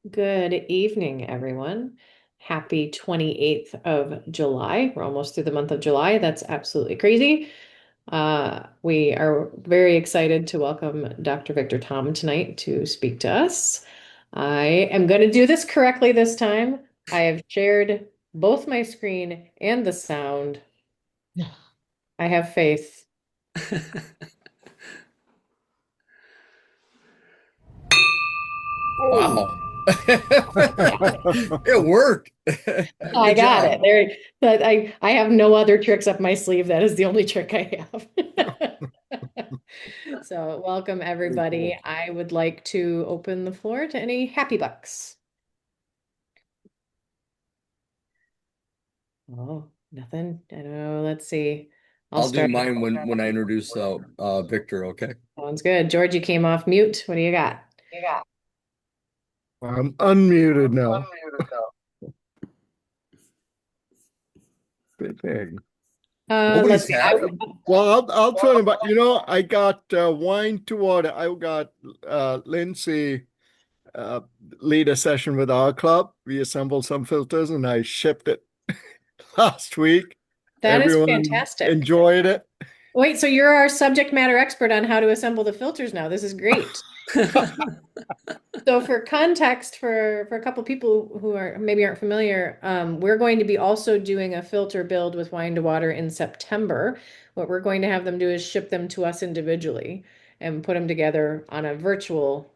Good evening, everyone. Happy 28th of July. We're almost through the month of July. That's absolutely crazy. We are very excited to welcome Dr. Victor Tom tonight to speak to us. I am going to do this correctly this time. I have shared both my screen and the sound. I have faith. Wow. Yeah, It worked. I Good got job. it. There, but I have no other tricks up my sleeve. That is the only trick I have. So, welcome Very everybody. cool. I would like to open the floor to any happy bucks. Oh, nothing. I don't know. Let's see. I'll I'll do start. mine when I introduce Victor, okay? Sounds good. George, you came off mute. What do you got? I'm unmuted now. Big thing. Let's Nobody's see. happy. Well, I'll tell you about, I got wine to order. I got Lindsay uh, lead a session with our club. We assembled some filters and I shipped it last week. That is Everyone fantastic. enjoyed it. Wait, so you're our subject matter expert on how to assemble the filters now. This is great. So for context, for a couple people who are maybe aren't familiar, we're going to be also doing a filter build with Wine to Water in September. What we're going to have them do is ship them to us individually and put them together on a virtual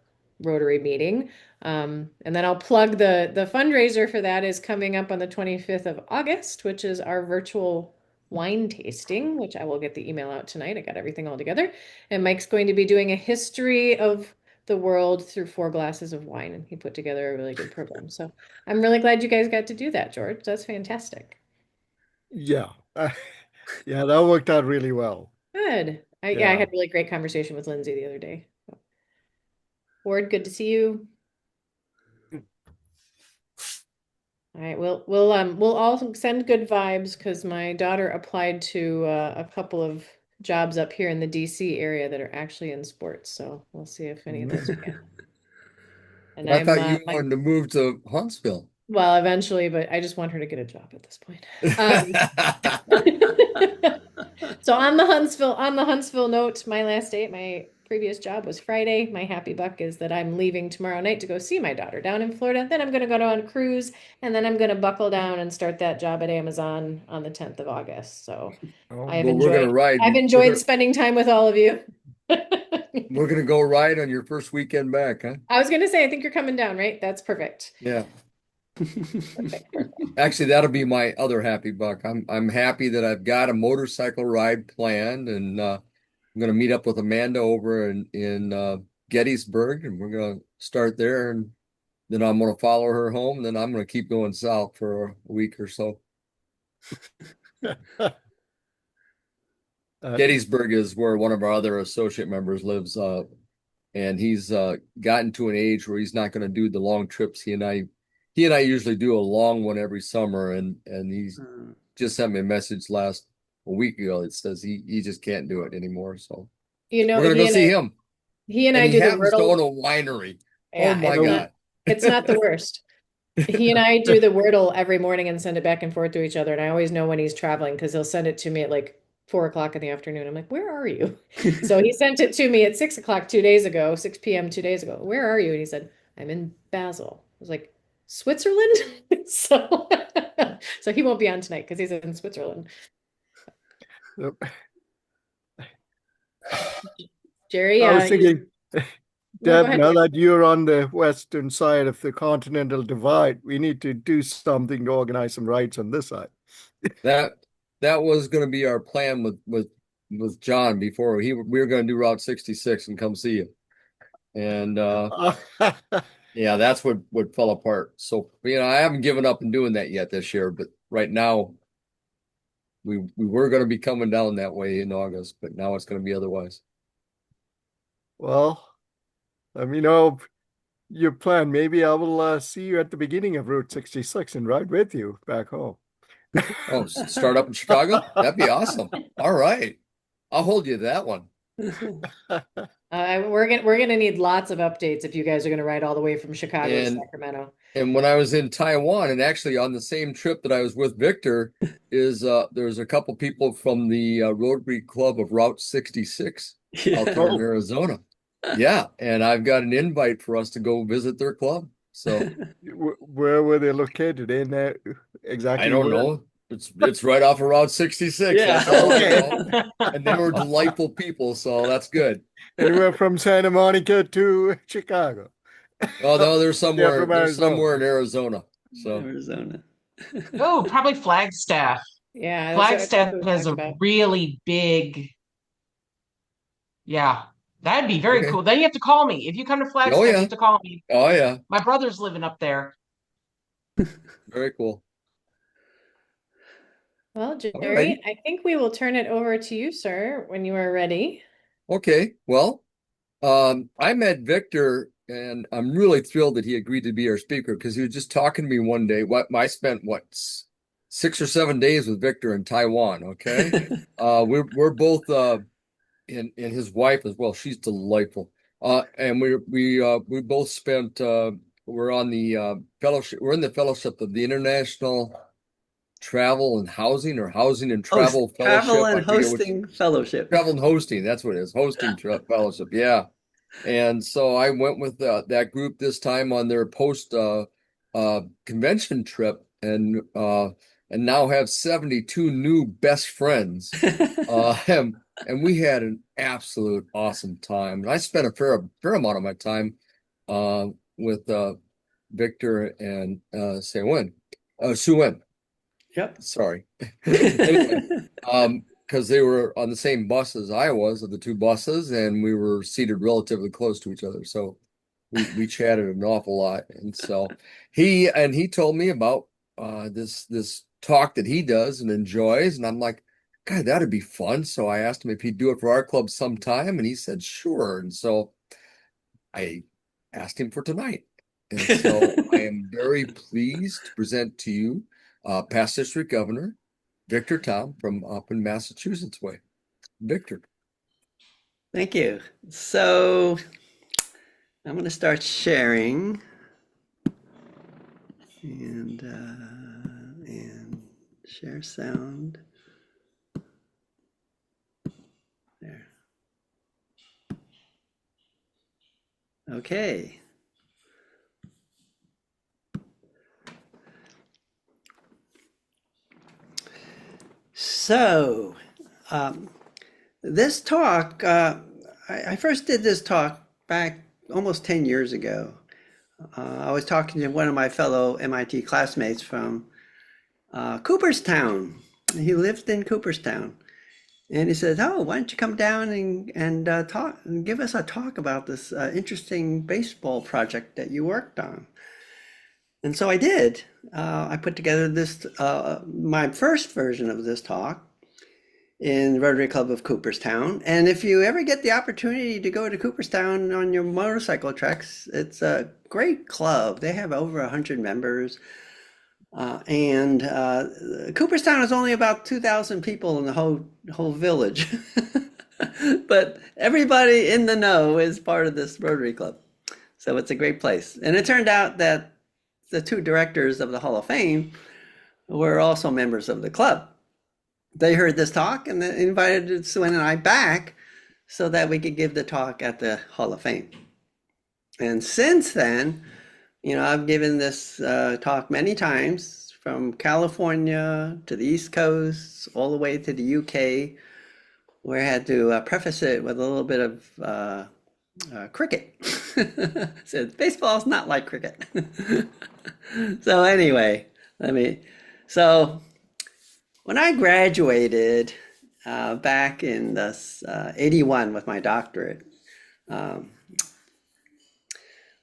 Rotary meeting. And then I'll plug the fundraiser for that is coming up on the 25th of August, which is our virtual wine tasting, which I will get the email out tonight. I got everything all together. And Mike's going to be doing a history of the world through four glasses of wine, and he put together a really good program. So I'm really glad you guys got to do that, George. That's fantastic. Yeah. Yeah, that worked out really well. Good. Yeah, I Yeah. had a really great conversation with Lindsay the other day. Ward, good to see you. All right, we'll all send good vibes because my daughter applied to a couple of jobs up here in the DC area that are actually in sports. So we'll see if any of those pan. And I I'm thought you wanted to move to Huntsville. well, eventually, but I just want her to get a job at this point. Um, So on the Huntsville note, my last day at my previous job was Friday. My happy buck is that I'm leaving tomorrow night to go see my daughter down in Florida. Then I'm going to go on a cruise, and then I'm going to buckle down and start that job at Amazon on the 10th of August. So Oh, I have Well, we're gonna enjoyed ride. I've We're enjoyed gonna spending time with all of you. we're gonna go ride on your first weekend back, huh? I was going to say, I think you're coming down, right? That's perfect. Yeah. Perfect, perfect. Actually, that'll be my other happy buck. I'm happy that I've got a motorcycle ride planned, and I'm gonna meet up with Amanda over in Gettysburg, and we're gonna start there, and then I'm gonna follow her home, and then I'm gonna keep going south for a week or so. uh, Gettysburg is where one of our other associate members lives, and he's gotten to an age where he's not going to do the long trips. He and I usually do a long one every summer, and he's just sent me a message last a week ago that says he just can't do it anymore. So You know, we're gonna go see him, he and and I he do the happens to own Wordle. a winery. Oh Yeah, my nope. God. it's not the worst. He and I do the Wordle every morning and send it back and forth to each other. And I always know when he's traveling because he'll send it to me at like 4 o'clock in the afternoon. I'm like, where are you? So he sent it to me at 6 o'clock 2 days ago, 6 p.m. 2 days ago. Where are you? And he said, I'm in Basel. I was like, Switzerland? So, so he won't be on tonight because he's in Switzerland. Nope. Jerry, I was thinking, no, go Deb, ahead. now that you're on the western side of the continental divide, we need to do something to organize some rights on this side. That that was going to be our plan with John before we were going to do Route 66 and come see you. And yeah, that's what fell apart. So, I haven't given up and doing that yet this year, but right now we were going to be coming down that way in August, but now it's going to be otherwise. Well, let me know your plan. Maybe I will see you at the beginning of Route 66 and ride with you back home. Oh, start up in Chicago? That'd be awesome. All right. I'll hold you to that one. We're gonna need lots of updates if you guys are gonna ride all the way from Chicago to And Sacramento. and when I was in Taiwan, and actually on the same trip that I was with Victor, there's a couple people from the Rotary Club of Route 66 out there in Oh, Arizona. Yeah, and I've got an invite for us to go visit their club. So where were they located? In there, I exactly don't where? know. It's right off of Route 66. Yeah. That's all I Okay. know. And they were delightful people, so that's good. Anywhere from Santa Monica to Chicago. Oh no, They're from there's somewhere Arizona. in Arizona. So Arizona. Oh, probably Flagstaff. Yeah, that's Flagstaff what we has talked a about. really big, yeah, that'd be very okay. cool. Then you have to call me. If you come to Oh Flagstaff, you yeah. have to call me. Oh yeah. My brother's living up there. Very cool. Well, All Jerry, righty. I think we will turn it over to you, sir, when you are ready. Okay. Well, I met Victor and I'm really thrilled that he agreed to be our speaker because he was just talking to me one day. I spent 6 or 7 days with Victor in Taiwan. Okay. We're both and his wife as well. She's delightful. And we both spent we're on the fellowship. We're in the fellowship of the International Travel and Housing or Housing and Travel Travel Fellowship. I and forget which. Hosting Fellowship. Travel and Hosting. That's what it is. Fellowship. Yeah. And so I went with that group this time on their post convention trip and now have 72 new best friends. And we had an absolute awesome time. And I spent a fair amount of my time with Victor and Sue-Wen. Yep. Sorry. Anyway, because they were on the same bus as I was, of the two buses, and we were seated relatively close to each other. So we chatted an awful lot. And so he told me about this talk that he does and enjoys, and I'm like, God, that'd be fun. So I asked him if he'd do it for our club sometime, and he said sure. And so I asked him for tonight. And so I am very pleased to present to you past district governor Victor Tom from up in Massachusetts way. Victor. Thank you. So I'm going to start sharing and share sound. There. Okay. So, this talk, I first did this talk back almost 10 years ago. I was talking to one of my fellow MIT classmates from Cooperstown. He lived in Cooperstown. And he said, "Oh, why don't you come down and talk and give us a talk about this interesting baseball project that you worked on?" And so I did. I put together this my first version of this talk in Rotary Club of Cooperstown. And if you ever get the opportunity to go to Cooperstown on your motorcycle treks, it's a great club. They have over 100 members. And Cooperstown is only about 2,000 people in the whole village. But everybody in the know is part of this Rotary Club. So it's a great place. And it turned out that the two directors of the Hall of Fame were also members of the club. They heard this talk and they invited Sue-Wen and I back so that we could give the talk at the Hall of Fame. And since then, I've given this talk many times, from California to the East Coast, all the way to the UK, where I had to preface it with a little bit of cricket. Said baseball's not like cricket. So anyway, so when I graduated back in 81 with my doctorate,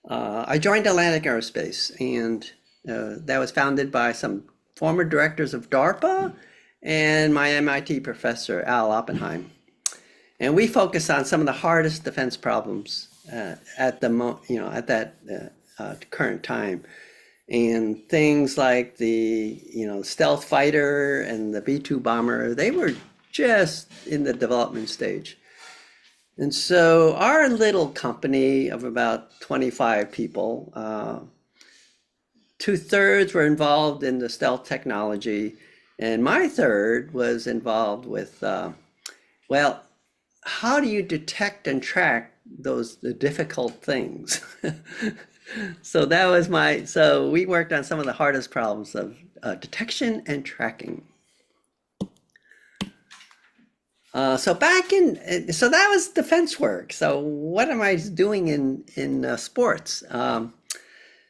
I joined Atlantic Aerospace, and that was founded by some former directors of DARPA and my MIT professor, Al Oppenheim. And we focus on some of the hardest defense problems at that current time. And things like the stealth fighter and the B-2 bomber, they were just in the development stage. And so our little company of about 25 people, 2/3 were involved in the stealth technology, and my third was involved with, well, how do you detect and track the difficult things? So that was so we worked on some of the hardest problems of detection and tracking. So that was defense work. So what am I doing in sports?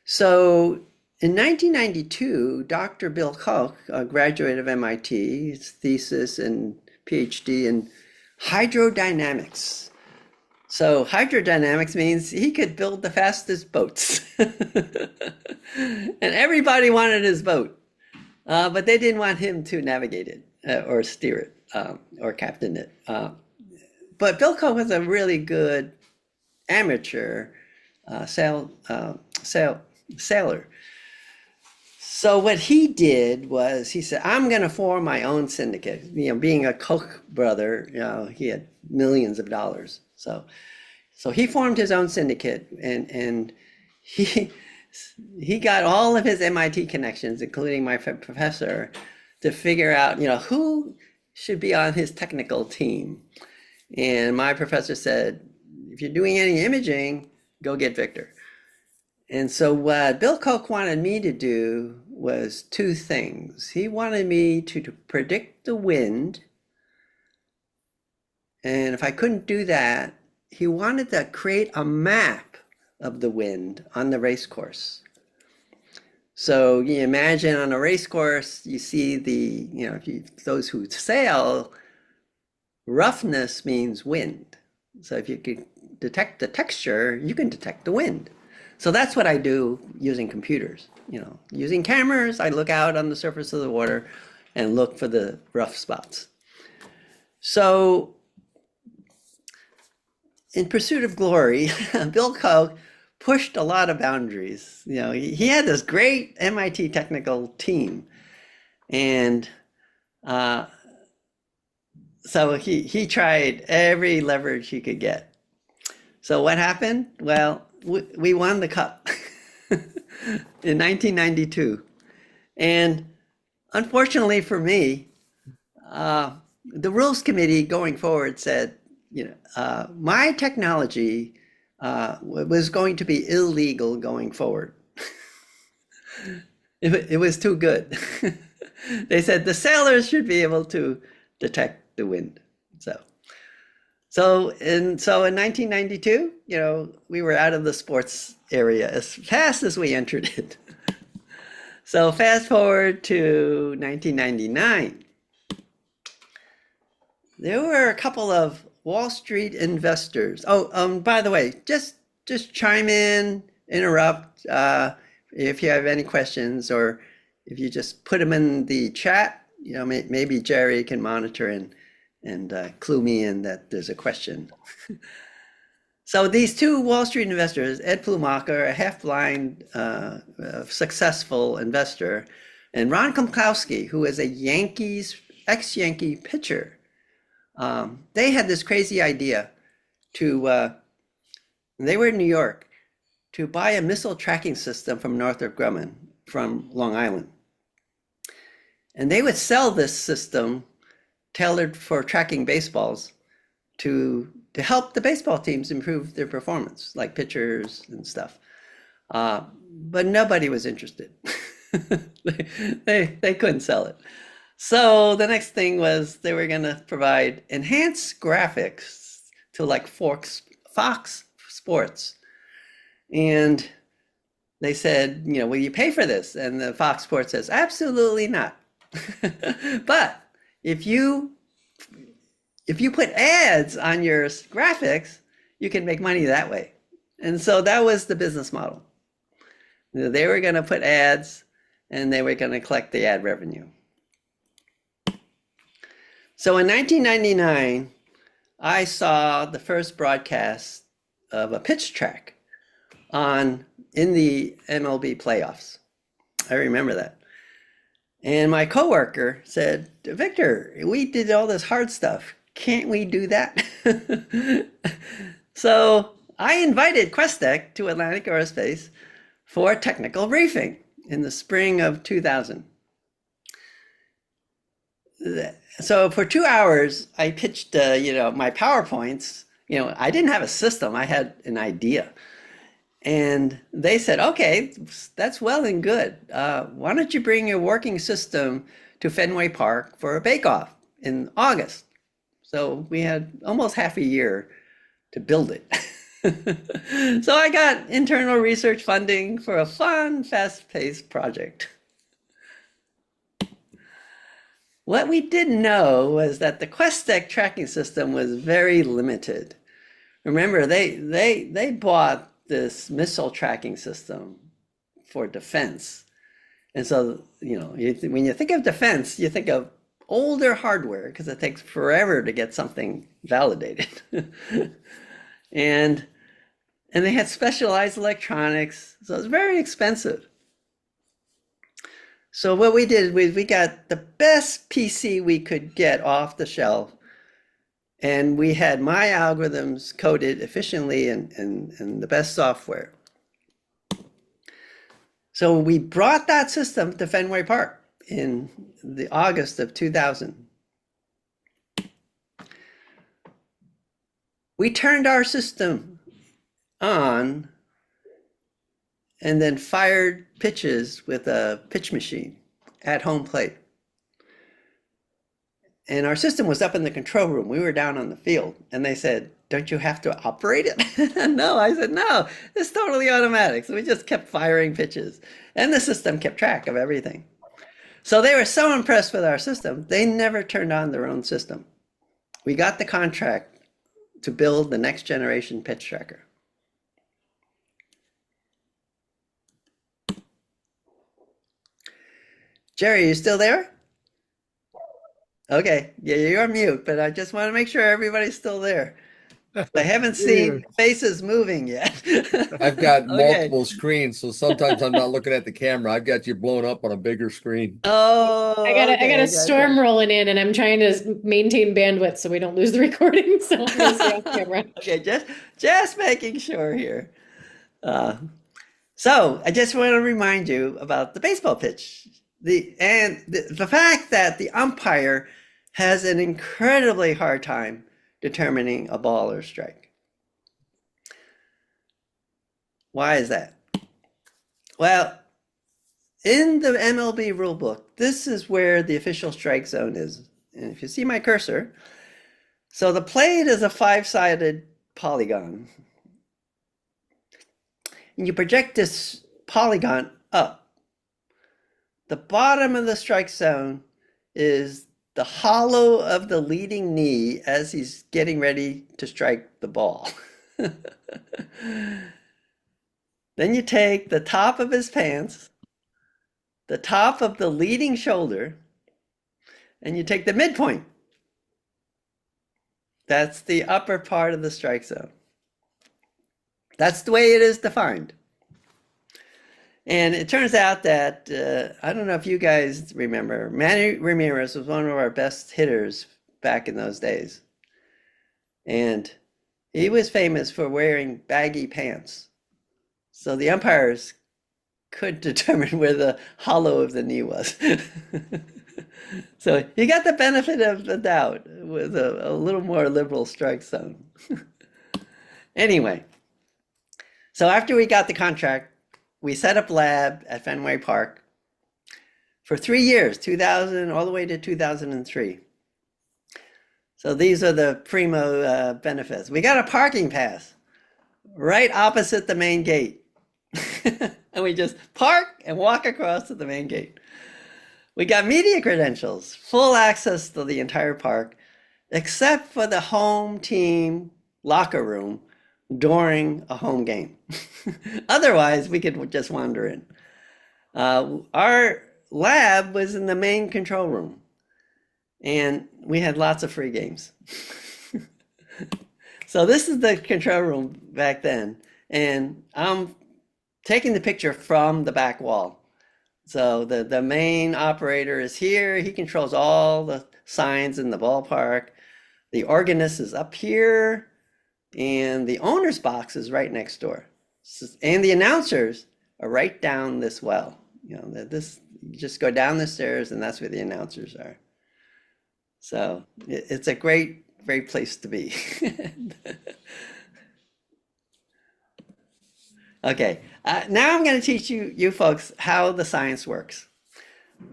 So in 1992, Dr. Bill Koch, a graduate of MIT, his thesis and PhD in hydrodynamics. So hydrodynamics means he could build the fastest boats. And everybody wanted his boat, but they didn't want him to navigate it or steer it or captain it. But Bill Koch was a really good amateur sailor. So what he did was he said, I'm going to form my own syndicate. You know, being a Koch brother, you know, he had millions of dollars. So he formed his own syndicate, and he got all of his MIT connections, including my professor, to figure out, you know, who should be on his technical team. And my professor said, if you're doing any imaging, go get Victor. And so what Bill Koch wanted me to do was two things. He wanted me to predict the wind. And if I couldn't do that, he wanted to create a map of the wind on the race course. So you imagine on a race course, you see those who sail, roughness means wind. So if you could detect the texture, you can detect the wind. So that's what I do using computers. You know, using cameras, I look out on the surface of the water and look for the rough spots. So in pursuit of glory, Bill Koch pushed a lot of boundaries. You know, he had this great MIT technical team, and so he tried every leverage he could get. So what happened? Well, we won the cup in 1992. And unfortunately for me, the rules committee going forward said, my technology was going to be illegal going forward. It was too good. They said the sailors should be able to detect the wind. So in 1992, we were out of the sports area as fast as we entered it. So fast forward to 1999. There were a couple of Wall Street investors. Oh, by the way, just chime in, interrupt if you have any questions, or if you just put them in the chat. Maybe Jerry can monitor and clue me in that there's a question. So these two Wall Street investors, Ed Plumacher, a half-blind, successful investor, and Ron Komkowski, who is a ex-Yankee pitcher, they had this crazy idea they were in New York, to buy a missile tracking system from Northrop Grumman from Long Island. And they would sell this system tailored for tracking baseballs to help the baseball teams improve their performance, like pitchers and stuff. But nobody was interested. They couldn't sell it. So the next thing was they were going to provide enhanced graphics to like Fox Sports. And they said, will you pay for this? And the Fox Sports says, absolutely not. But if you put ads on your graphics, you can make money that way. And so that was the business model. They were going to put ads and they were going to collect the ad revenue. So in 1999, I saw the first broadcast of a pitch track in the MLB playoffs. I remember that. And my coworker said, Victor, we did all this hard stuff. Can't we do that? So I invited Questec to Atlantic Aerospace for a technical briefing in the spring of 2000. So for 2 hours, I pitched, my PowerPoints. I didn't have a system. I had an idea. And they said, okay, that's well and good. Why don't you bring your working system to Fenway Park for a bake-off in August? So we had almost half a year to build it. So I got internal research funding for a fun, fast-paced project. What we didn't know was that the Questec tracking system was very limited. Remember, they bought this missile tracking system for defense. And so, when you think of defense, you think of older hardware because it takes forever to get something validated. And they had specialized electronics, so it was very expensive. So what we did was we got the best PC we could get off the shelf, and we had my algorithms coded efficiently and the best software. So we brought that system to Fenway Park in the August of 2000. We turned our system on and then fired pitches with a pitch machine at home plate. And our system was up in the control room. We were down on the field, and they said, don't you have to operate it? No, I said, no, it's totally automatic. So we just kept firing pitches, and the system kept track of everything. So they were so impressed with our system, they never turned on their own system. We got the contract to build the next generation pitch tracker. Jerry, you still there? Okay, yeah, you're on mute, but I just want to make sure everybody's still there. I haven't seen faces moving yet. I've got Okay. multiple screens, so sometimes I'm not looking at the camera. I've got you blown up on a bigger screen. Oh, I got okay, a storm rolling in, and I'm trying to maintain bandwidth so we don't lose the recording. So I'm gonna stay off camera. Okay, just making sure here. So I just want to remind you about the baseball pitch. The fact that the umpire has an incredibly hard time determining a ball or strike. Why is that? Well, in the MLB rulebook, this is where the official strike zone is. And if you see my cursor, so the plate is a 5-sided polygon. And you project this polygon up. The bottom of the strike zone is the hollow of the leading knee as he's getting ready to strike the ball. Then you take the top of his pants, the top of the leading shoulder, and you take the midpoint. That's the upper part of the strike zone. That's the way it is defined. And it turns out that, I don't know if you guys remember, Manny Ramirez was one of our best hitters back in those days. And he was famous for wearing baggy pants. So the umpires could determine where the hollow of the knee was. So you got the benefit of the doubt with a little more liberal strike zone. Anyway, so after we got the contract, we set up lab at Fenway Park for 3 years, 2000 all the way to 2003. So these are the primo benefits. We got a parking pass right opposite the main gate. And we just park and walk across to the main gate. We got media credentials, full access to the entire park, except for the home team locker room during a home game. Otherwise, we could just wander in. Our lab was in the main control room, and we had lots of free games. So this is the control room back then, and I'm taking the picture from the back wall. So the main operator is here. He controls all the signs in the ballpark. The organist is up here, and the owner's box is right next door. And the announcers are right down this well. You just go down the stairs, and that's where the announcers are. So it's a great place to be. Okay, now I'm going to teach you folks how the science works.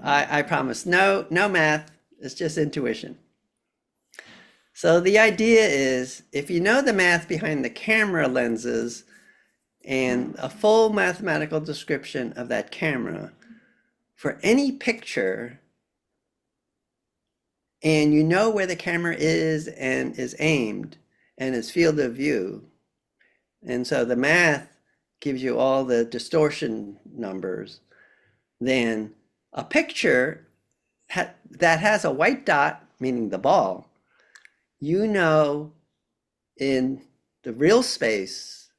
I promise, no math, it's just intuition. So the idea is, if you know the math behind the camera lenses and a full mathematical description of that camera, for any picture, and you know where the camera is and is aimed and its field of view, and so the math gives you all the distortion numbers, then a picture that has a white dot, meaning the ball, you know in the real space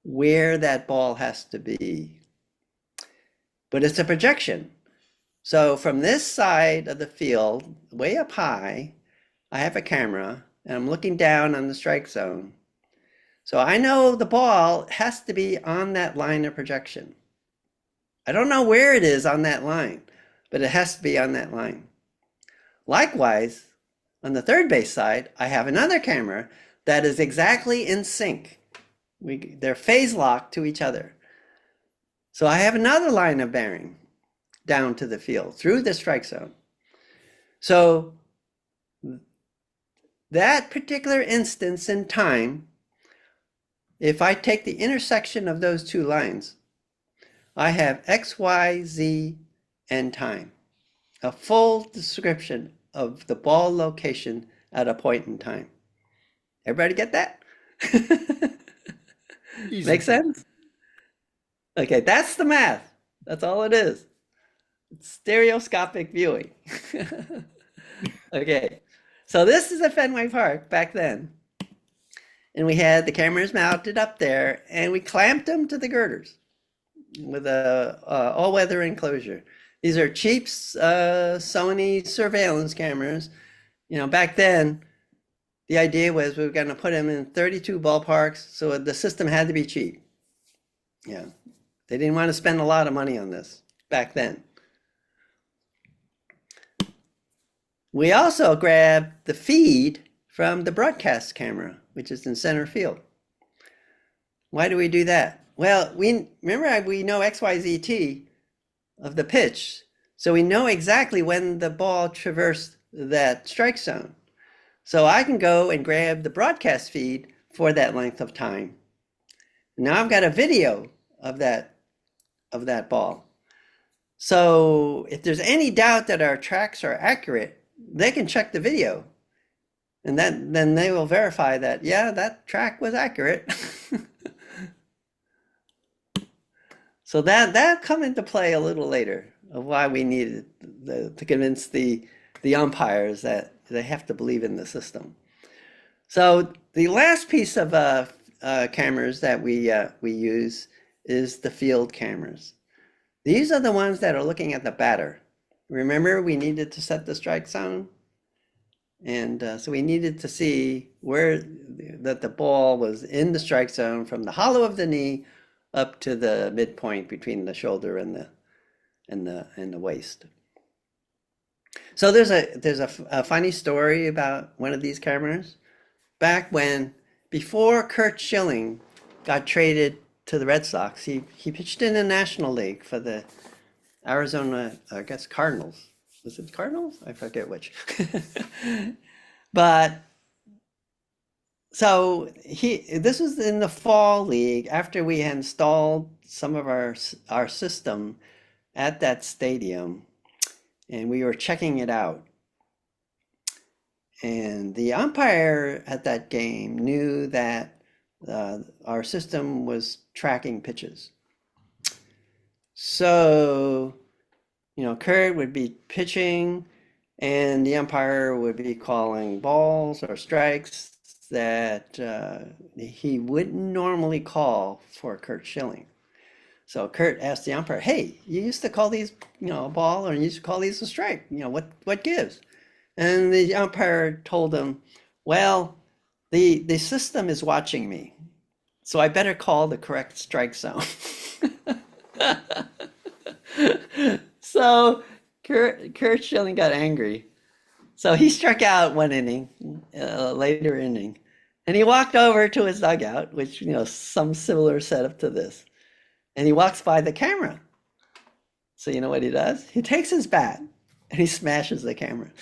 where that ball has to be. But it's a projection. So from this side of the field, way up high, I have a camera and I'm looking down on the strike zone. So I know the ball has to be on that line of projection. I don't know where it is on that line, but it has to be on that line. Likewise, on the third base side, I have another camera that is exactly in sync. They're phase locked to each other. So I have another line of bearing down to the field through the strike zone. So that particular instance in time, if I take the intersection of those two lines, I have X, Y, Z, and time. A full description of the ball location at a point in time. Everybody get that? Make sense? Okay, that's the math. That's all it is. It's stereoscopic viewing. Okay, so this is at Fenway Park back then. And we had the cameras mounted up there, and we clamped them to the girders with a all-weather enclosure. These are cheap Sony surveillance cameras. You know, back then, the idea was we were going to put them in 32 ballparks, so the system had to be cheap. Yeah, they didn't want to spend a lot of money on this back then. We also grabbed the feed from the broadcast camera, which is in center field. Why do we do that? Well, we know XYZT of the pitch, so we know exactly when the ball traversed that strike zone. So I can go and grab the broadcast feed for that length of time. Now I've got a video of that ball. So if there's any doubt that our tracks are accurate, they can check the video, and then they will verify that, yeah, that track was accurate. So that come into play a little later of why we needed to convince the umpires that they have to believe in the system. So the last piece of cameras that we use is the field cameras. These are the ones that are looking at the batter. Remember, we needed to set the strike zone, and so we needed to see where that the ball was in the strike zone from the hollow of the knee up to the midpoint between the shoulder and the waist. So there's a funny story about one of these cameras. Back when, before Curt Schilling got traded to the Red Sox, he pitched in the National League for the Arizona, I guess, Cardinals. Was it Cardinals? I forget which. But so this was in the fall league after we had installed some of our system at that stadium, and we were checking it out. And the umpire at that game knew that our system was tracking pitches. So, you know, Curt would be pitching and the umpire would be calling balls or strikes that he wouldn't normally call for Curt Schilling. So Curt asked the umpire, hey, you used to call these, you know, a ball, or you used to call these a strike, you know, what gives? And the umpire told him, Well, the system is watching me, so I better call the correct strike zone. So Kurt Schilling got angry. So he struck out one inning, later inning, and he walked over to his dugout, which, some similar setup to this, and he walks by the camera. So you know what he does? He takes his bat and he smashes the camera.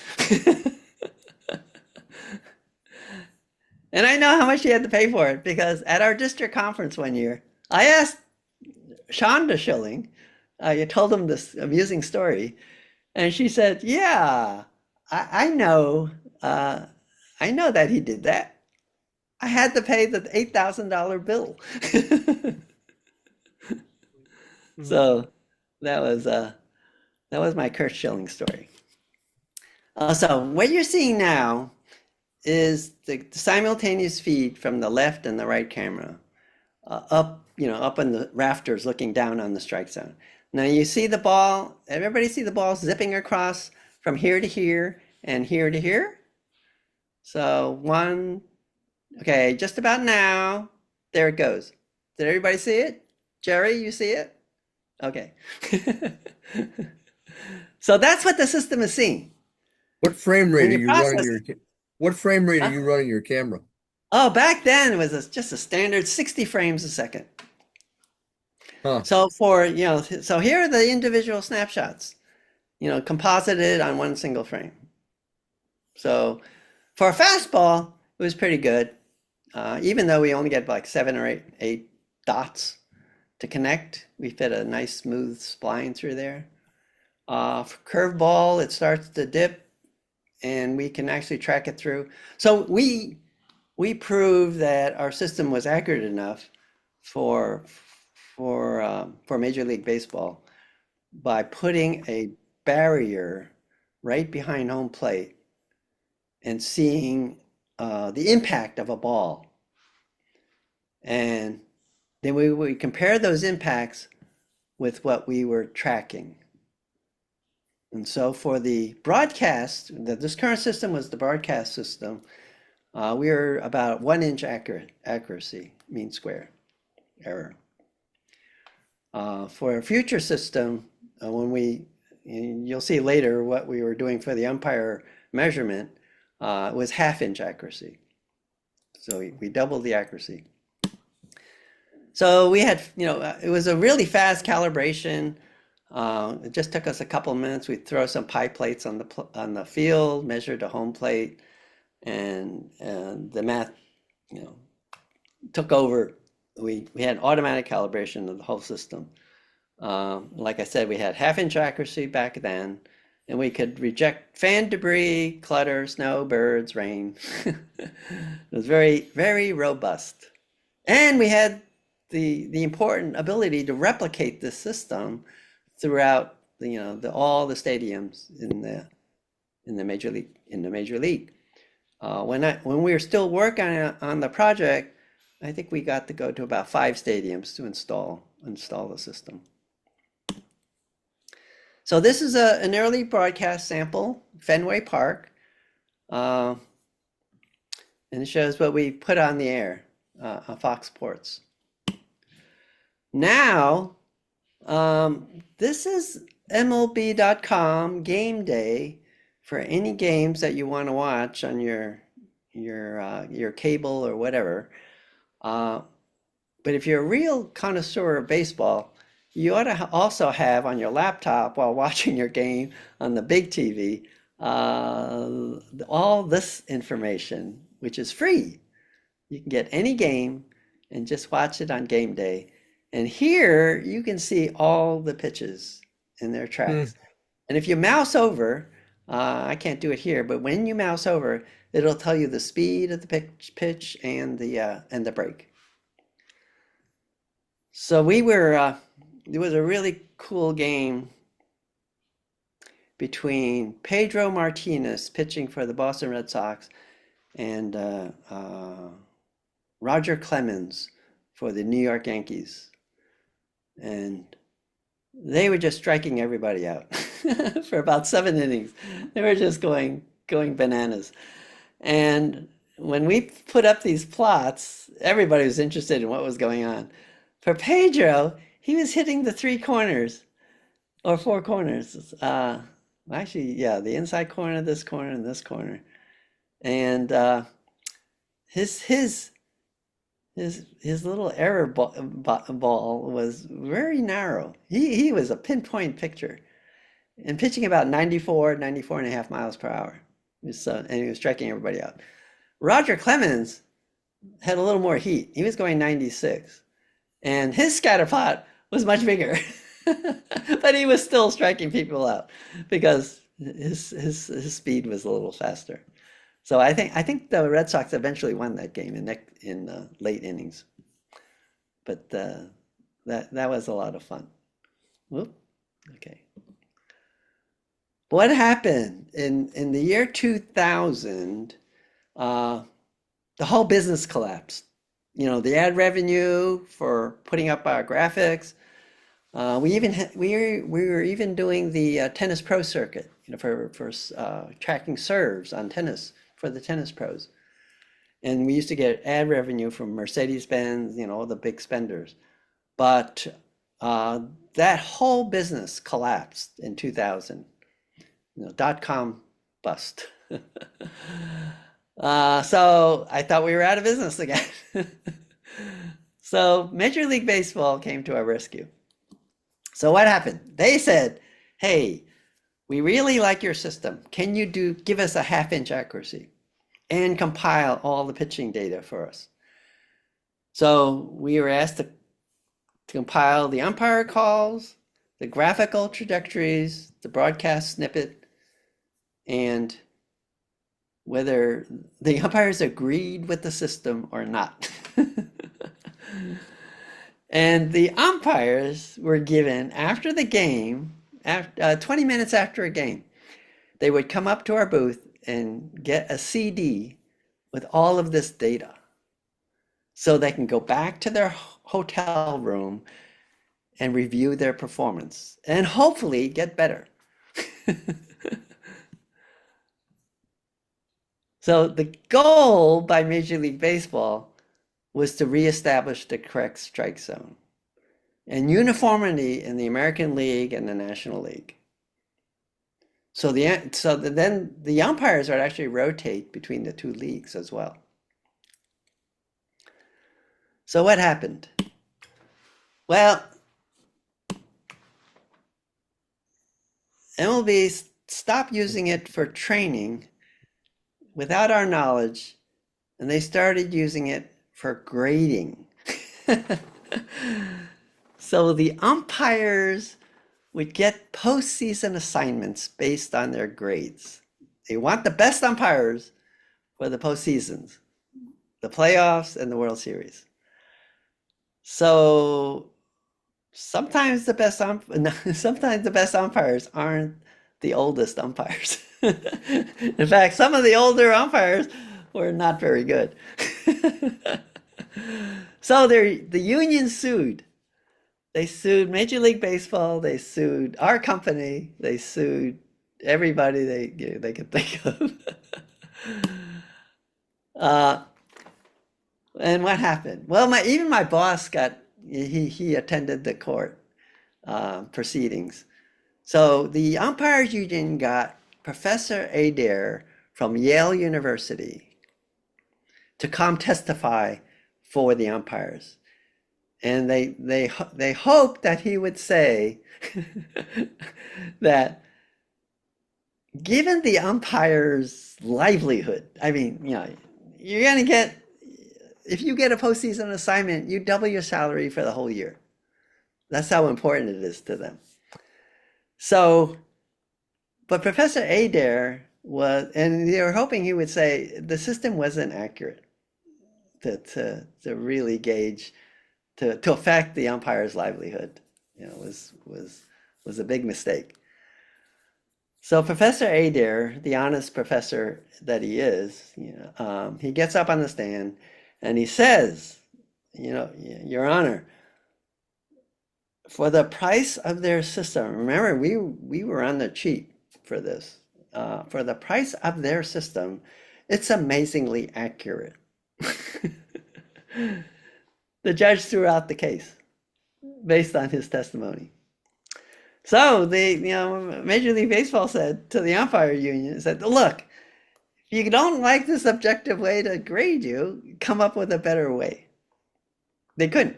And I know how much he had to pay for it, because at our district conference one year, I asked Shonda Schilling, I told him this amusing story, and she said, "Yeah, I know, I know that he did that. I had to pay the $8,000 bill." So that was my Kurt Schilling story. So what you're seeing now is the simultaneous feed from the left and the right camera, up in the rafters looking down on the strike zone. Now you see the ball, everybody see the ball zipping across from here to here and here to here? So okay, just about now, there it goes. Did everybody see it? Jerry, you see it? Okay. So that's what the system is seeing. What frame rate When are you you process running your what frame rate are you running your camera? Oh, back then it was just a standard 60 frames a second. Huh. So so here are the individual snapshots, composited on one single frame. So for a fastball, it was pretty good, even though we only get like 7 or 8 dots to connect. We fit a nice smooth spline through there. For curveball, it starts to dip, and we can actually track it through. So we proved that our system was accurate enough for Major League Baseball by putting a barrier right behind home plate and seeing the impact of a ball. And then we compare those impacts with what we were tracking. And so for the broadcast, this current system was the broadcast system. We were about 1 inch accuracy, mean square error. For a future system, you'll see later what we were doing for the umpire measurement, was 1/2 inch accuracy. So we doubled the accuracy. So we had, it was a really fast calibration. It just took us a couple of minutes. We'd throw some pie plates on the field, measure the home plate, and the math, took over. We had automatic calibration of the whole system. Like I said, we had 1/2 inch accuracy back then, and we could reject fan debris, clutter, snow, birds, rain. It was very, very robust. And we had the important ability to replicate this system throughout all the stadiums in the major league. When we were still working on the project, I think we got to go to about 5 stadiums to install the system. So this is an early broadcast sample, Fenway Park, and it shows what we put on the air on Fox Sports. Now, this is MLB.com game day for any games that you want to watch on your cable or whatever. But if you're a real connoisseur of baseball, you ought to also have on your laptop while watching your game on the big TV all this information, which is free. You can get any game and just watch it on game day. And here you can see all the pitches in their tracks. And if you mouse over, I can't do it here, but when you mouse over, it'll tell you the speed of the pitch and the break. So it was a really cool game between Pedro Martinez pitching for the Boston Red Sox and Roger Clemens for the New York Yankees. And they were just striking everybody out for about 7 innings. They were just going bananas. And when we put up these plots, everybody was interested in what was going on. For Pedro, he was hitting the three corners or four corners. Actually, yeah, the inside corner, this corner, and this corner. And his little error ball was very narrow. He was a pinpoint pitcher and pitching about 94 and a half miles per hour. And he was striking everybody out. Roger Clemens had a little more heat. He was going 96. And his scatter plot was much bigger. But he was still striking people out because his speed was a little faster. So I think the Red Sox eventually won that game in late innings. But that was a lot of fun. Whoop. Okay. What happened in the year 2000? The whole business collapsed. You know, the ad revenue for putting up our graphics. We were even doing the tennis pro circuit, you know, for tracking serves on tennis for the tennis pros. And we used to get ad revenue from Mercedes-Benz, you know, the big spenders. But that whole business collapsed in 2000. You know, .com bust. So I thought we were out of business again. So Major League Baseball came to our rescue. So what happened? They said, hey, we really like your system. Can you give us a half-inch accuracy and compile all the pitching data for us? So we were asked to compile the umpire calls, the graphical trajectories, the broadcast snippet, and whether the umpires agreed with the system or not. And the umpires were given, after the game, 20 minutes after a game, they would come up to our booth and get a CD with all of this data so they can go back to their hotel room and review their performance and hopefully get better. So the goal by Major League Baseball was to reestablish the correct strike zone and uniformity in the American League and the National League. So then the umpires would actually rotate between the two leagues as well. So what happened? Well, MLB stopped using it for training without our knowledge, and they started using it for grading. So the umpires would get postseason assignments based on their grades. They want the best umpires for the postseasons, the playoffs, and the World Series. So sometimes the best umpires aren't the oldest umpires. In fact, some of the older umpires were not very good. So the union sued. They sued Major League Baseball. They sued our company. They sued everybody they could think of. And what happened? Well, even my boss he attended the court proceedings. So the umpires union got Professor Adair from Yale University to come testify for the umpires. And they hoped that he would say that given the umpires' livelihood, I mean, you know, you're going to get, if you get a postseason assignment, you double your salary for the whole year. That's how important it is to them. So, but Professor Adair and they were hoping he would say the system wasn't accurate to really gauge, to affect the umpire's livelihood. You know, was a big mistake. So Professor Adair, the honest professor that he is, you know, he gets up on the stand and he says, you know, Your Honor, for the price of their system, remember we were on the cheap for this. For the price of their system, It's amazingly accurate. The judge threw out the case based on his testimony. So Major League Baseball said to the umpire union, said, look, if you don't like this objective way to grade you, come up with a better way. They couldn't.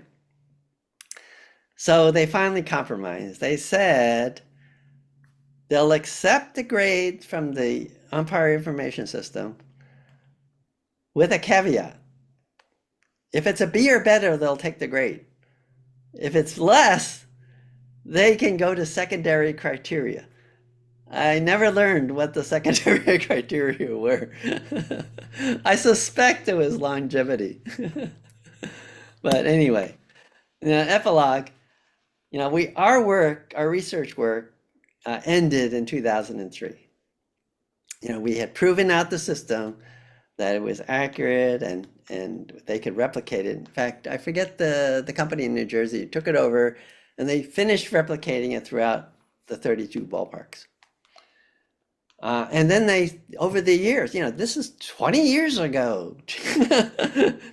So they finally compromised. They said they'll accept the grades from the umpire information system with a caveat. If it's a B or better, they'll take the grade. If it's less, they can go to secondary criteria. I never learned what the secondary criteria were. I suspect it was longevity. But anyway, epilogue, our research work ended in 2003. We had proven out the system, that it was accurate and they could replicate it. In fact, I forget the company in New Jersey took it over and they finished replicating it throughout the 32 ballparks. And then they, over the years, this is 20 years ago,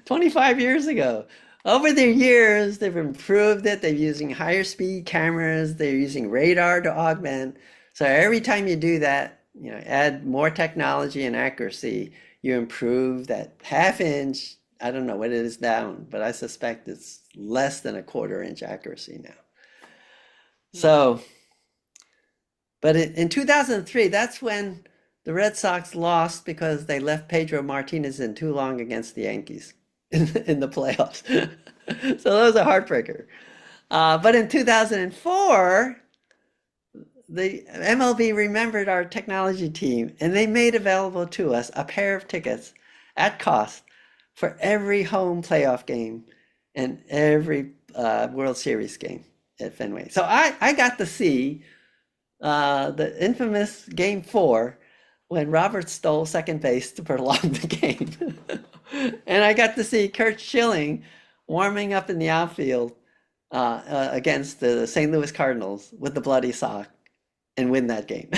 25 years ago. Over the years, they've improved it. They're using higher speed cameras. They're using radar to augment. So every time you do that, add more technology and accuracy, you improve that ½ inch. I don't know what it is down, but I suspect it's less than a ½ inch accuracy now. So, but in 2003, that's when the Red Sox lost because they left Pedro Martinez in too long against the Yankees in the playoffs. So that was a heartbreaker. But in 2004, the MLB remembered our technology team and they made available to us a pair of tickets at cost for every home playoff game and every World Series game at Fenway. So I got to see the infamous Game 4 when Robert stole second base to prolong the game. And I got to see Curt Schilling warming up in the outfield against the St. Louis Cardinals with the bloody sock and win that game.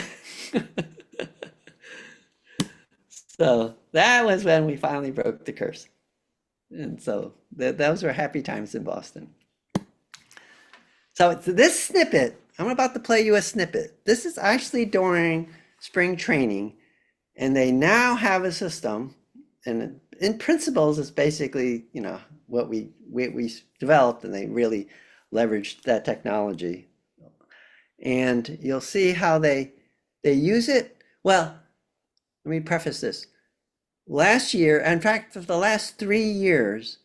So that was when we finally broke the curse. And so those were happy times in Boston. So this snippet, I'm about to play you a snippet. This is actually during spring training, and they now have a system, and in principles, it's basically, what we developed, and they really leveraged that technology. And you'll see how they use it. Well, let me preface this. Last year, in fact, for the last 3 years,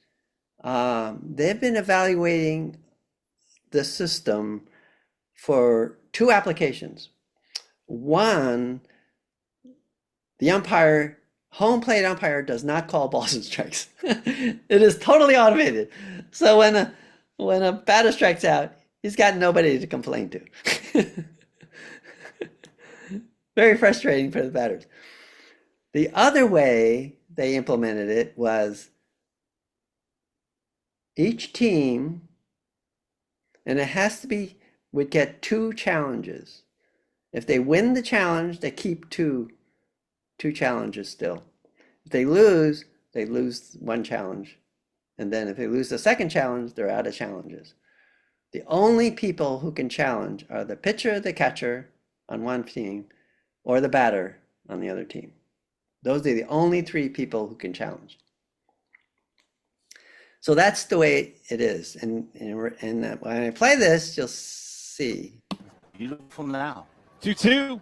they've been evaluating the system for 2 applications. One, the home plate umpire does not call balls and strikes. It is totally automated. So when a batter strikes out, he's got nobody to complain to. Very frustrating for the batters. The other way they implemented it was each team, and it has to be, would get 2 challenges. If they win the challenge, they keep two challenges still. If they lose 1 challenge. And then if they lose the second challenge, they're out of challenges. The only people who can challenge are the pitcher, the catcher on one team, or the batter on the other team. Those are the only 3 people who can challenge. So that's the way it is. And when I play this, you'll see. Beautiful now. 2-2.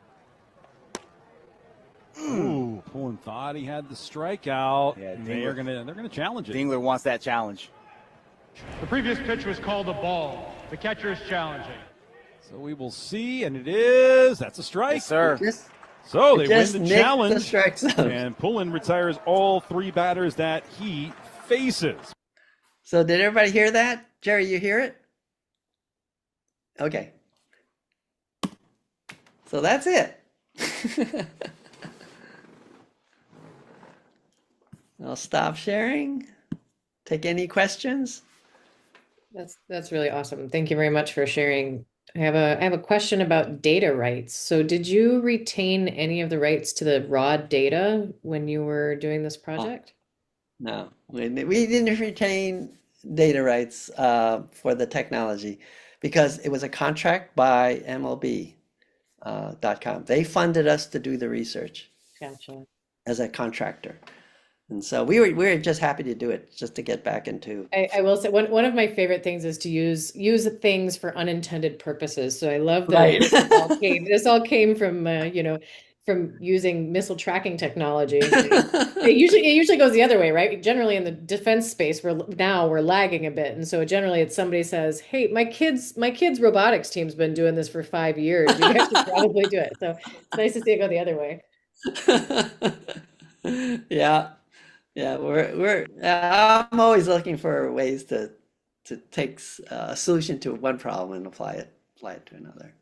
Ooh, Pullen thought he had the strikeout. Yeah, they're gonna challenge it. Dingler wants that challenge. The previous pitch was called a ball. The catcher is challenging. So we will see, and that's a strike. Yes, sir. So they win the challenge, the strike zone. And Pullen retires all 3 batters that he faces. So did everybody hear that? Jerry, you hear it? Okay. So that's it. I'll stop sharing. Take any questions. That's really awesome. Thank you very much for sharing I have a question about data rights. So did you retain any of the rights to the raw data when you were doing this project? No, we didn't retain data rights for the technology because it was a contract by MLB.com. They funded us to do the research Gotcha. as a contractor. And so we were just happy to do it just to get back into. I will say one of my favorite things is to use things for unintended purposes. So I love that Right. this all came from from using missile tracking technology. It usually goes the other way, right? Generally in the defense space, we're lagging a bit, and so generally it's somebody says, "Hey, my kids robotics team's been doing this for 5 years. You guys should probably do it." So it's nice to see it go the other way. Yeah. Yeah, I'm always looking for ways to take a solution to one problem and apply it to another.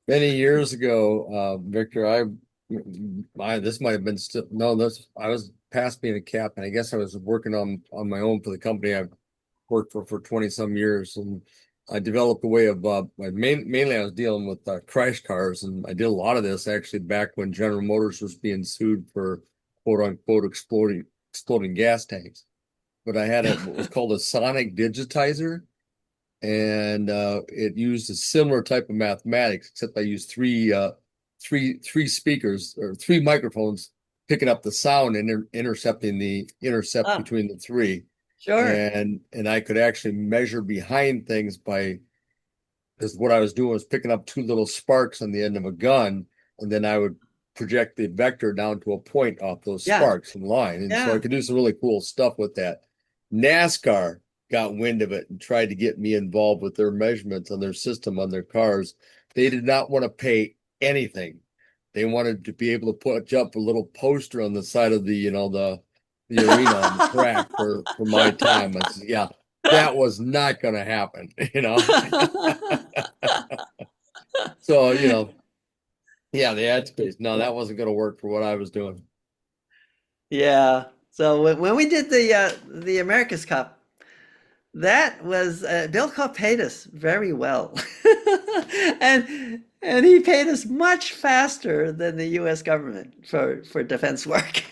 Many years ago, Victor, this might have been still no, this I was past being a captain. I guess I was working on my own for the company I've worked for 20 some years, and I developed a way of mainly I was dealing with crash cars, and I did a lot of this actually back when General Motors was being sued for quote unquote exploding gas tanks. But I had what was called a sonic digitizer, and it used a similar type of mathematics, except I used three speakers or three microphones picking up the sound and intercepting the intercept Oh, between the three, sure. and I could actually measure behind things by because what I was doing was picking up two little sparks on the end of a gun, and then I would project the vector down to a point off those Yeah. sparks in line, and so I Yeah. could do some really cool stuff with that. NASCAR got wind of it and tried to get me involved with their measurements on their system on their cars. They did not want to pay anything. They wanted to be able to put up a little poster on the side of the arena on the track for my time. I said, yeah, that was not going to happen, So, yeah, the ad space. No, that wasn't going to work for what I was doing. Yeah. So when we did the America's Cup, that was Bill Cup paid us very well, and he paid us much faster than the U.S. government for defense work.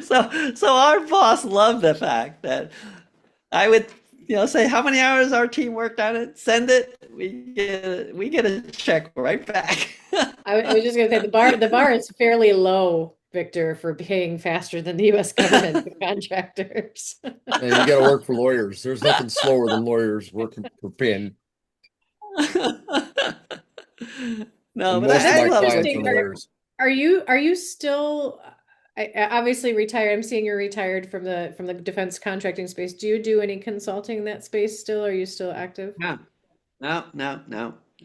So our boss loved the fact that I would say how many hours our team worked on it, send it, we get a check right back. I was just going to say the bar is fairly low, Victor, for paying faster than the U.S. government for contractors. And you got to work for lawyers. There's nothing slower than lawyers working for PIN. No, And but most of I my love clients working are there. lawyers. Are you still obviously retired? I'm seeing you're retired from the defense contracting space. Do you do any consulting in that space still? Are you still active? No, no.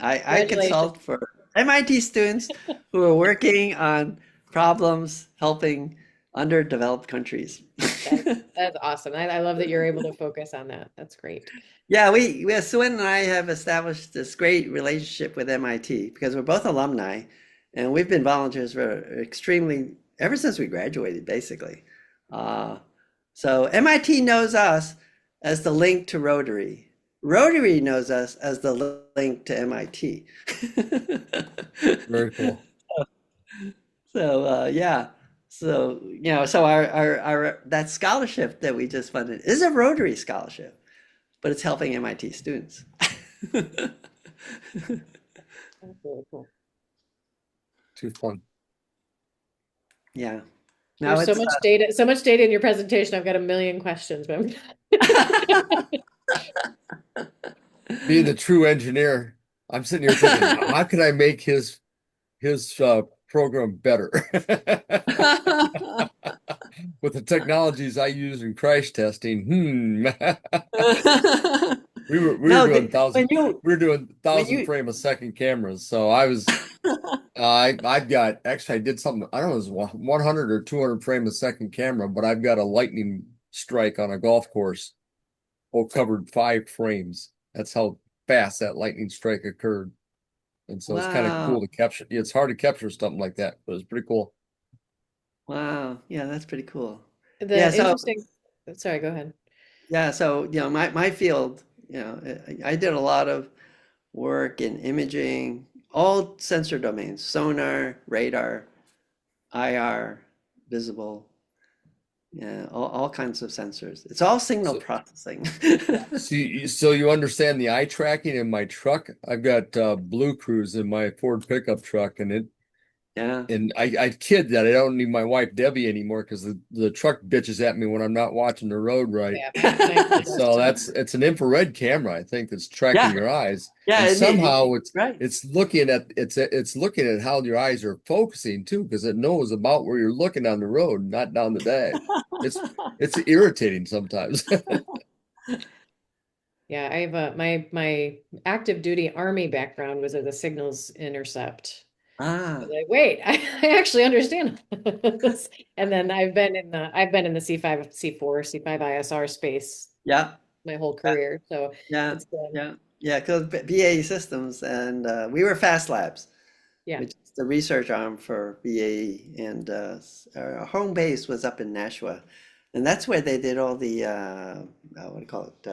I Congratulations. consult for MIT students who are working on problems helping underdeveloped countries. That's awesome. I love that you're able to focus on that. That's great. Yeah, Sue-Wen and I have established this great relationship with MIT because we're both alumni and we've been volunteers for ever since we graduated, basically. Uh, so MIT knows us as the link to Rotary. Rotary knows us as the link to MIT. Very cool. So yeah. So so our that scholarship that we just funded is a Rotary scholarship, but it's helping MIT students. That's really cool. Too fun. Yeah. Now There's so much data in your presentation. I've got a million questions, but Being the true engineer, I'm sitting here thinking, how can I make his program better with the technologies I use in crash testing? We were No, doing when thousand you frame a second cameras. So I've got actually I did something, I don't know, it was 100 or 200 frame a second camera, but I've got a lightning strike on a golf course. Covered 5 frames. That's how fast that lightning strike occurred. And so it's kind of Wow. cool to capture. It's hard to capture something like that, but it's pretty cool. Wow. Yeah, that's pretty cool. the Yeah, so interesting. Sorry, go ahead. my field, I did a lot of work in imaging, all sensor domains, sonar, radar, IR, visible, yeah, all kinds of sensors. It's all signal So, processing. so you understand the eye tracking in my truck? I've got Blue Cruise in my Ford pickup truck, and Yeah. I kid that I don't need my wife Debbie anymore because the truck bitches at me when I'm not watching the road right. Yeah, mine does So too. it's an infrared camera, I think, that's tracking Yeah. your eyes, Yeah. and somehow Right. it's looking at how your eyes are focusing too, because it knows about where you're looking on the road, not down the dash. It's it's irritating sometimes. Yeah, I have my active duty Army background was as a signals intercept. I was Ah, like, wait, I actually understand this. And then I've been in the C5, C4, C5 ISR space yeah. my whole career. So Yeah, it's been yeah, yeah. Because BAE Systems, and we were Fast Labs, yeah. which is the research arm for BAE, and our home base was up in Nashua, and that's where they did all the what do you call it,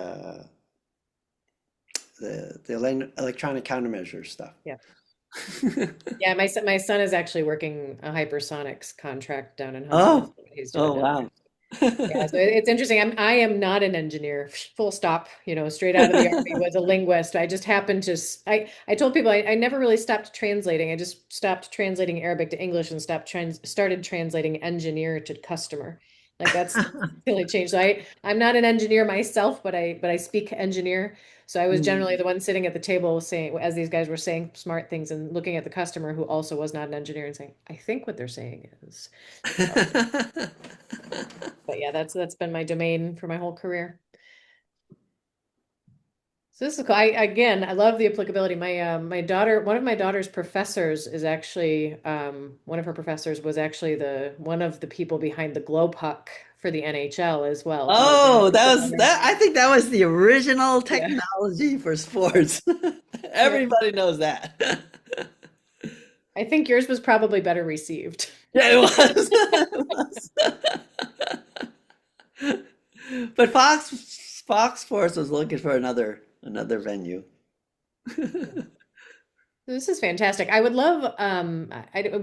the electronic countermeasure stuff. Yeah. Yeah, my son is actually working a hypersonics contract down in Huntsville. Oh, That's what he's doing oh down wow. there. Yeah, so it's interesting. I am not an engineer, full stop. Straight out of the army was a linguist. I just happened to I told people I never really stopped translating. I just stopped translating Arabic to English and started translating engineer to customer. Like that's really changed. So I'm not an engineer myself, but I speak engineer. So I was generally Mm. the one sitting at the table saying, as these guys were saying smart things and looking at the customer who also was not an engineer and saying, I think what they're saying is. So, but yeah, that's been my domain for my whole career. So this is cool. I love the applicability. My daughter, one of my daughter's professors is actually one of her professors was actually the one of the people behind the glow puck for the NHL as well. So Oh, that was yeah, that. I think that was the original yeah, technology for sports. yeah. Everybody knows that. I think yours was probably better received. Yeah, it was. It was. But Fox Sports was looking for another venue. This is fantastic. I would love,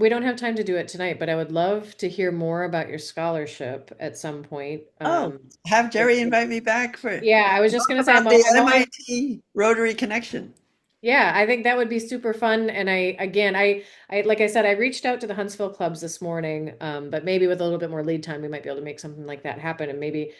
we don't have time to do it tonight, but I would love to hear more about your scholarship at some point. Oh, have Jerry invite me back for talk Yeah, I was just gonna say about the I'm always MIT Rotary connection. yeah, I think that would be super fun. And I like I said, I reached out to the Huntsville clubs this morning, but maybe with a little bit more lead time, we might be able to make something like that happen, and maybe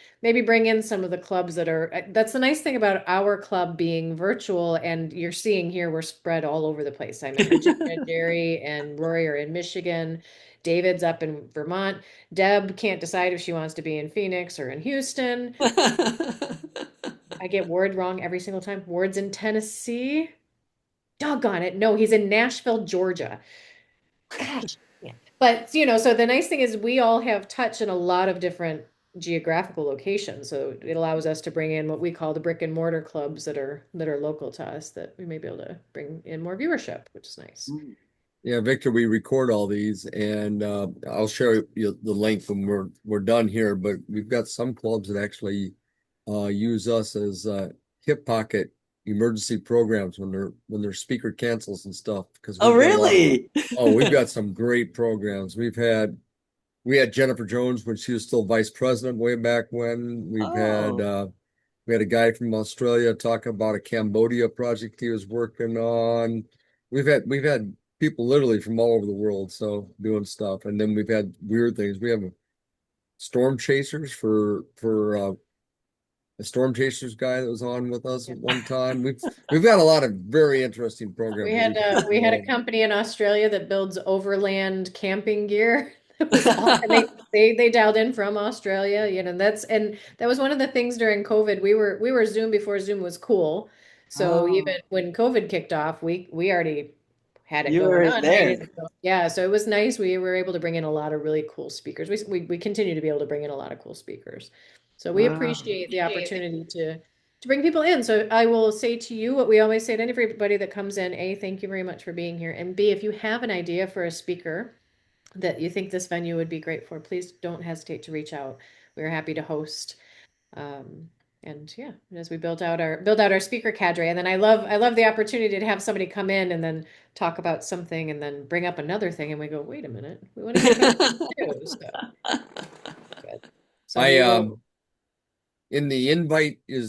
bring in some of the clubs that are. That's the nice thing about our club being virtual, and you're seeing here we're spread all over the place. I'm in Virginia, Jerry and Rory are in Michigan, David's up in Vermont. Deb can't decide if she wants to be in Phoenix or in Houston. I get Ward wrong every single time. Ward's in Tennessee. Doggone it. No, he's in Nashville, Georgia. Gosh. Yeah. But, so the nice thing is we all have touch in a lot of different geographical locations. So it allows us to bring in what we call the brick and mortar clubs that are local to us that we may be able to bring in more viewership, which is nice. Yeah, Victor, we record all these, and I'll share you the link when we're done here. But we've got some clubs that actually use us as hip pocket emergency programs when their speaker cancels and stuff. Because Oh, we've got a lot. really? We've got some great programs. We had Jennifer Jones when she was still vice president way back when. Oh, We had a guy from Australia talking about a Cambodia project he was working on. We've had people literally from all over the world, so doing stuff. And then we've had weird things. We have storm chasers for a storm chasers guy that was on with us Yeah. at one time. We've got a lot of very interesting programs We that had we we had a promote. company in Australia that builds overland camping gear. It was all, and they dialed in from Australia, and that was one of the things during COVID. We were Zoom before Zoom was cool. So even oh, when COVID kicked off, we already had it you going were on way there. ago. Yeah, so it was nice. We were able to bring in a lot of really cool speakers. We continue to be able to bring in a lot of cool speakers. So we Wow. appreciate the opportunity to bring people in. So I will say to you what we always say to everybody that comes in: A, thank you very much for being here. And B, if you have an idea for a speaker that you think this venue would be great for, please don't hesitate to reach out. We're happy to host. Um, And yeah, as we build out our speaker cadre, and then I love the opportunity to have somebody come in and then talk about something and then bring up another thing, and we go, wait a minute, we want to hear about that too. So good. So we will. In the invite in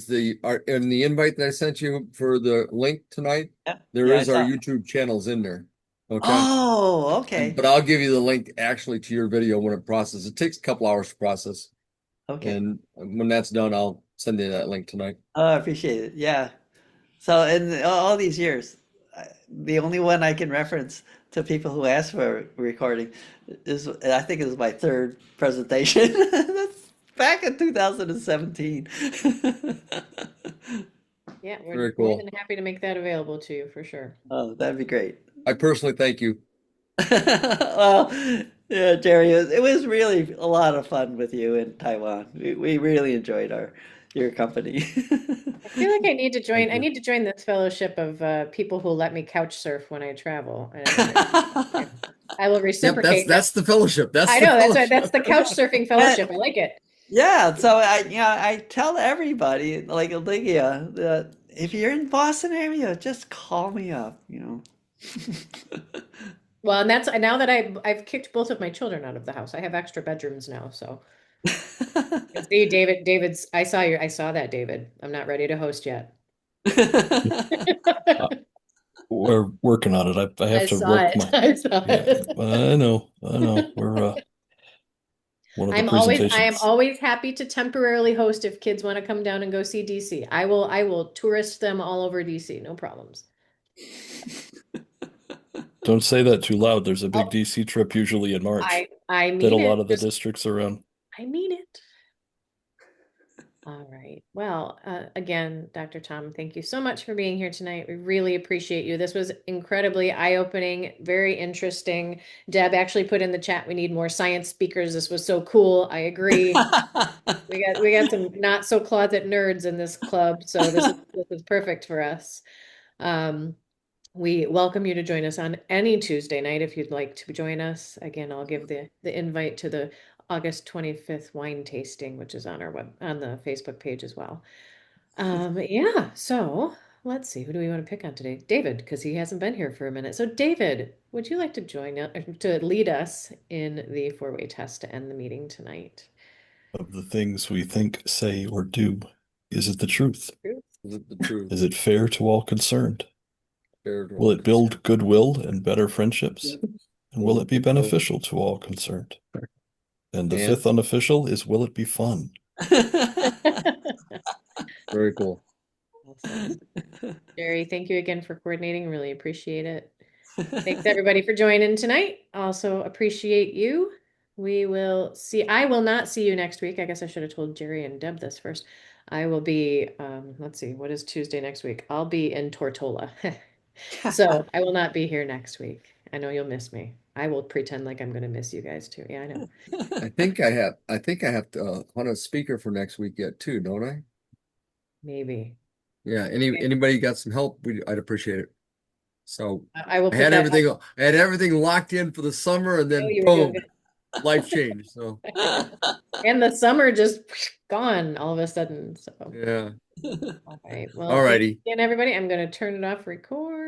the invite that I sent you for the link tonight, Yeah, there yeah, I is our saw. YouTube channels in there. Okay. Oh, okay. But I'll give you the link actually to your video when it processes. It takes a couple hours to process. Okay. And when that's done, I'll send you that link tonight. Oh, I appreciate it. Yeah. So in all these years, the only one I can reference to people who ask for a recording is, I think it was my third presentation. That's back in 2017. Yeah, we're Very more cool. than happy to make that available to you for sure. Oh, that'd be great. I personally thank you. Well, yeah, Jerry, it was really a lot of fun with you in Taiwan. We really enjoyed your company. I feel like I need to join. Thank I you. need to join this fellowship of people who let me couch surf when I travel. I will Yep, reciprocate. that's the fellowship. That's I the know that's right. fellowship. That's the couch surfing fellowship. I like it. Yeah, so I tell everybody, like Olivia, that if you're in Boston area, just call me up. Well, and that's now that I've kicked both of my children out of the house. I have extra bedrooms now, so see, David. I saw that, David. I'm not ready to host yet. We're working on it. I have I to saw work it. I saw it. I know. We're one of the I am presentations. always happy to temporarily host if kids want to come down and go see DC. I will tourist them all over DC, no problems. Don't say that too loud. There's a big Oh, DC trip usually in March I that a mean lot it. of the districts are on. I mean it. All right. Well, again, Dr. Tom, thank you so much for being here tonight. We really appreciate you. This was incredibly eye-opening, very interesting. Deb actually put in the chat, we need more science speakers. This was so cool. I agree. We got some not so closet nerds in this club, so this is perfect for us. We welcome you to join us on any Tuesday night if you'd like to join us. Again, I'll give the invite to the August 25th wine tasting, which is on the Facebook page as well. Yeah, so let's see, who do we want to pick on today? David, because he hasn't been here for a minute. So David, would you like to join us to lead us in the four-way test to end the meeting tonight? Of the things we think, say, or do, is it the truth? Is it the truth? Is it fair to all concerned? Fair to Will all it build concerned? goodwill and better friendships? And will it be beneficial to all concerned? And the fifth unofficial is, will it be fun? Very cool. Awesome. Jerry, thank you again for coordinating. Really appreciate it. Thanks everybody for joining tonight. Also appreciate you. I will not see you next week. I guess I should have told Jerry and Deb this first. I will be, let's see, what is Tuesday next week? I'll be in Tortola. So I will not be here next week. I know you'll miss me. I will pretend like I'm going to miss you guys too. Yeah, I know. I think I have to on a speaker for next week yet too, don't I? Maybe. Yeah, anybody got some help? I'd appreciate it. So I will I put had that. everything locked in for the summer, and then You were doing boom, good. life changed. So And the summer just gone all of a sudden. So yeah. all right. Well, All thanks righty. again, everybody. I'm going to turn it off record.